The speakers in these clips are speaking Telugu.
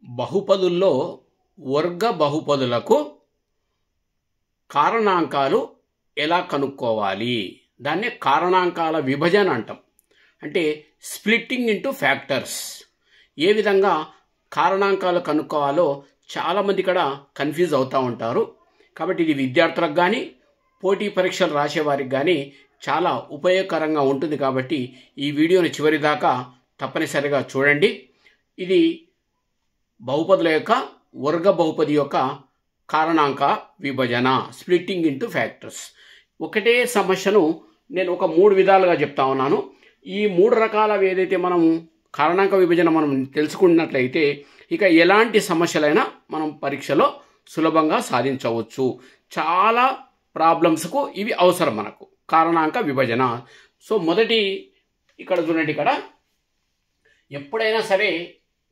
బహుపదుల్లో వర్గ బహుపదులకు కారణాంకాలు ఎలా కనుక్కోవాలి? దాన్నే కారణాంకాల విభజన అంటాం. అంటే స్ప్లిట్టింగ్ ఇంటూ ఫ్యాక్టర్స్. ఏ విధంగా కారణాంకాలు కనుక్కోవాలో చాలామంది ఇక్కడ కన్ఫ్యూజ్ అవుతూ ఉంటారు. కాబట్టి ఇది విద్యార్థులకు కానీ పోటీ పరీక్షలు రాసేవారికి కానీ చాలా ఉపయోగకరంగా ఉంటుంది. కాబట్టి ఈ వీడియోని చివరి దాకా తప్పనిసరిగా చూడండి. ఇది బహుపదుల యొక్క వర్గ బహుపది యొక్క కారణాంక విభజన, స్ప్లిట్టింగ్ ఇంటూ ఫ్యాక్టర్స్. ఒకటే సమస్యను నేను ఒక 3 విధాలుగా చెప్తా ఉన్నాను. ఈ 3 రకాల ఏదైతే మనం కారణాంక విభజన మనం తెలుసుకున్నట్లయితే ఇక ఎలాంటి సమస్యలైనా మనం పరీక్షలో సులభంగా సాధించవచ్చు. చాలా ప్రాబ్లమ్స్కు ఇవి అవసరం మనకు, కారణాంక విభజన. సో మొదటి ఇక్కడ చూడండి, ఇక్కడ ఎప్పుడైనా సరే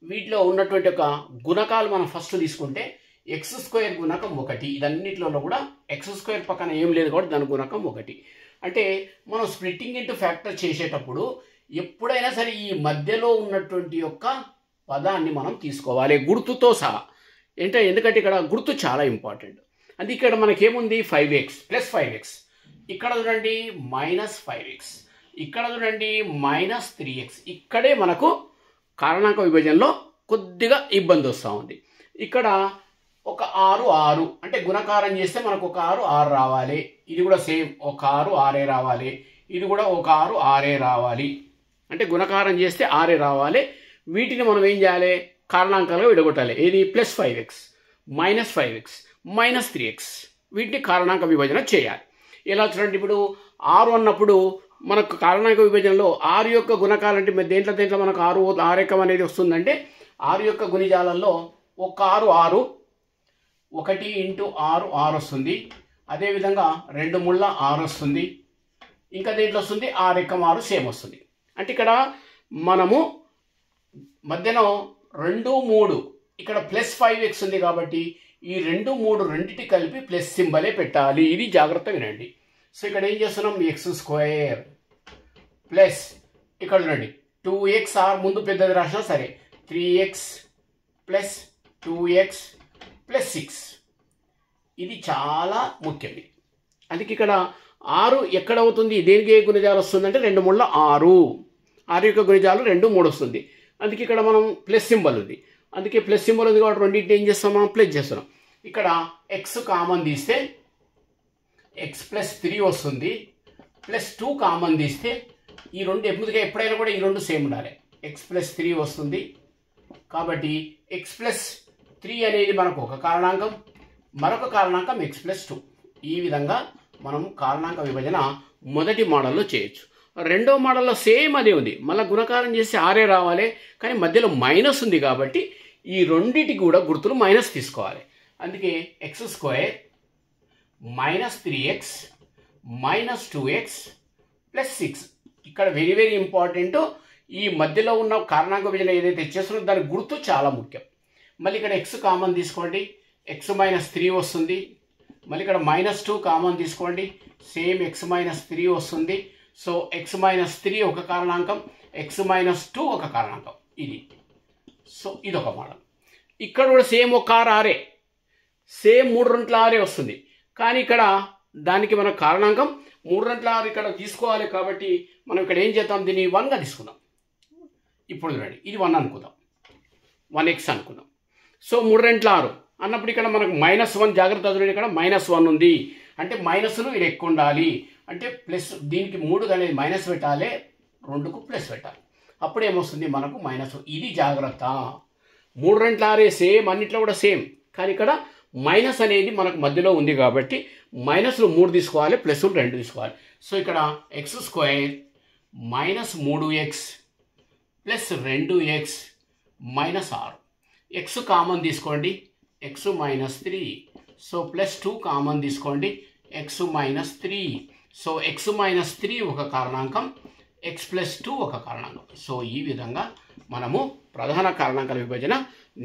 వీటిలో ఉన్నటువంటి ఒక గుణకాలు మనం ఫస్ట్ తీసుకుంటే x² గుణకం 1. ఇదన్నిటిలో కూడా x² పక్కన ఏం లేదు కాబట్టి దాని గుణకం 1. అంటే మనం స్ప్లిట్టింగ్ ఇంటూ ఫ్యాక్టర్ చేసేటప్పుడు ఎప్పుడైనా సరే ఈ మధ్యలో ఉన్నటువంటి యొక్క పదాన్ని మనం తీసుకోవాలి గుర్తుతో సహా. ఎందుకంటే ఇక్కడ గుర్తు చాలా ఇంపార్టెంట్. అది ఇక్కడ మనకేముంది 5x ప్లస్ 5x, ఇక్కడ చూడండి -5x, ఇక్కడ చూడండి -3x. ఇక్కడే మనకు కారణాంక విభజనలో కొద్దిగా ఇబ్బంది వస్తూ ఉంది. ఇక్కడ ఒక 6 అంటే గుణకారం చేస్తే మనకు ఒక 6 రావాలి. ఇది కూడా సేమ్ ఒక 6 రావాలి. ఇది కూడా ఒక 6 రావాలి. అంటే గుణకారం చేస్తే 6 రావాలి. వీటిని మనం ఏం చేయాలి? కారణాంకాలుగా విడగొట్టాలి. ఇది +5x, -5x, -3x. వీటిని కారణాంక విభజన చేయాలి. ఎలా చూడండి, ఇప్పుడు 6 అన్నప్పుడు మనకు కారణాంక విభజనలో 6 యొక్క గుణకాలంటే దేంట్లో మనకు 6 ఎక్కం అనేది వస్తుందంటే 6 యొక్క గుణిజాలలో ఒక 6 1 × 6 వస్తుంది. అదేవిధంగా 2 ముళ్ళ 6 వస్తుంది. ఇంకా దేంట్లో వస్తుంది 6 ఎక్కం 6 సేమ్ వస్తుంది. అంటే ఇక్కడ మనము మధ్యలో 2 3 ఇక్కడ +5x ఉంది కాబట్టి ఈ 2 3 రెండింటి కలిపి ప్లస్ సింబలే పెట్టాలి. ఇది జాగ్రత్తగా వినండి. సో ఇక్కడ ఏం చేస్తున్నాం, x² ప్లస్ ఇక్కడ చూడండి 2x, ముందు పెద్దది రాసినా సరే 3x ప్లస్ 2x ప్లస్ 6. ఇది చాలా ముఖ్యం. అందుకే ఇక్కడ 6 ఎక్కడ అవుతుంది, దేనికి ఏ గుణిజాలు వస్తుందంటే 2 ముళ్ళ 6. 6 యొక్క గుణిజాలు 2 3 వస్తుంది. అందుకే ఇక్కడ మనం ప్లస్ సింబల్ ఉంది. అందుకే ప్లస్ సింబల్ ఉంది కాబట్టి రెండింటిని ఏం చేస్తాం, మనం ప్లస్ చేస్తున్నాం. ఇక్కడ x కామన్ తీస్తే x + 3 వస్తుంది. +2 కామన్ తీస్తే ఈ రెండు ఎప్పుడైనా కూడా ఈ రెండు సేమ్ ఉండాలి. x + 3 వస్తుంది. కాబట్టి x + 3 అనేది మనకు ఒక కారణాంకం, మరొక కారణాంకం x + 2. ఈ విధంగా మనం కారణాంక విభజన మొదటి మోడల్లో చేయొచ్చు. రెండో మోడల్లో సేమ్ అదే ఉంది. మళ్ళీ గుణకారం చేసి 6 రావాలి. కానీ మధ్యలో మైనస్ ఉంది కాబట్టి ఈ రెండింటికి కూడా గుర్తులు మైనస్ తీసుకోవాలి. అందుకే x² -3x -2x + 6. ఇక్కడ వెరీ ఇంపార్టెంట్. ఈ మధ్యలో ఉన్న కారణాంక విభజన ఏదైతే చేస్తున్నారో దాని గుర్తు చాలా ముఖ్యం. మళ్ళీ ఇక్కడ x కామన్ తీసుకోండి, x - 3 వస్తుంది. మళ్ళీ ఇక్కడ -2 కామన్ తీసుకోండి, సేమ్ x - 3 వస్తుంది. సో x - 3 ఒక కారణాంకం, x - 2 ఒక కారణాంకం. ఇది సో ఇదొక మోడల్. ఇక్కడ కూడా సేమ్ ఒక 6 సేమ్ 3 వస్తుంది. కానీ ఇక్కడ దానికి మన కారణాంకం 3 ఇక్కడ తీసుకోవాలి. కాబట్టి మనం ఇక్కడ ఏం చేద్దాం, దీన్ని 1గా తీసుకుందాం. ఇప్పుడు చూడండి, ఇది 1 అనుకుందాం, 1x అనుకుందాం. సో 3 అన్నప్పుడు ఇక్కడ మనకు -1 జాగ్రత్త చూడండి, ఇక్కడ -1 ఉంది. అంటే మైనస్లు ఇది ఎక్కువ ఉండాలి. అంటే ప్లస్ దీనికి 3 అనేది మైనస్ పెట్టాలి, 2కు ప్లస్ పెట్టాలి. అప్పుడు ఏమొస్తుంది మనకు -1. ఇది జాగ్రత్త. 3 సేమ్, అన్నిట్లో కూడా సేమ్. కానీ ఇక్కడ మైనస్ అనేది మనకు మధ్యలో ఉంది కాబట్టి మైనస్లు 3 తీసుకోవాలి, ప్లస్లు 2 తీసుకోవాలి. సో ఇక్కడ x² -3x plus 2x -6. x common తీసుకోండి, x - 3. సో +2 కామన్ తీసుకోండి, x - 3. సో x - 3 ఒక కారణాంకం, x + 2 ఒక కారణాంకం. సో ఈ విధంగా మనము ప్రధాన కారణాంకాల విభజన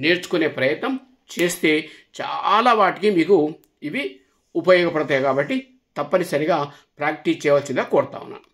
నేర్చుకునే ప్రయత్నం చేస్తే చాలా వాటికి మీకు ఇవి ఉపయోగపడతాయి. కాబట్టి తప్పనిసరిగా ప్రాక్టీస్ చేయవలసిందిగా కోరుతా ఉన్నాను.